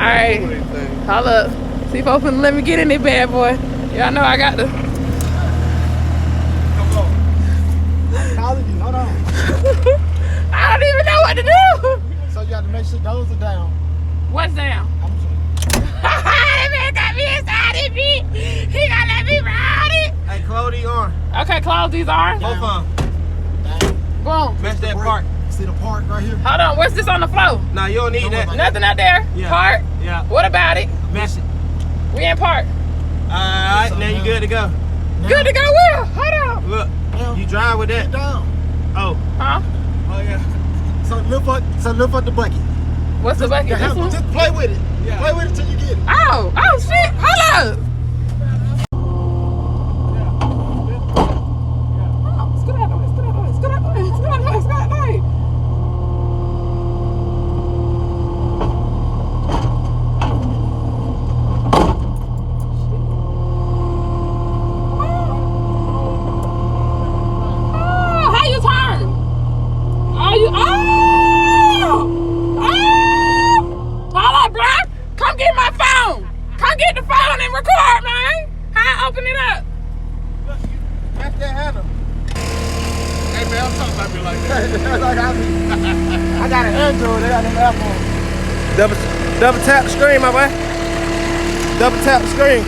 Alright. Hold up. See if open. Let me get in there, bad boy. Y'all know I got the. Come on. Hold on. I don't even know what to do. So you have to make sure those are down. What's down? That man got me inside it, me. He gonna let me ride it. Hey, close these arms. Okay, close these arms. Both of them. Boom. Match that part. See the part right here? Hold on. What's this on the floor? Nah, you don't need that. Nothing out there. Yeah. Part. Yeah. What about it? Match it. We in part. Alright, now you good to go. Good to go. Where? Hold on. Look, you drive with that. Get down. Oh. Huh? Oh, yeah. So lift up the bucket. What's the bucket? This one? Just play with it. Yeah. Play with it till you get it. Oh shit. Hold up. Record, man. How I open it up? Match that handle. Hey man, I'm talking about me like that. I got an Android, they got them Apple. Double tap the screen, my boy. Double tap the screen.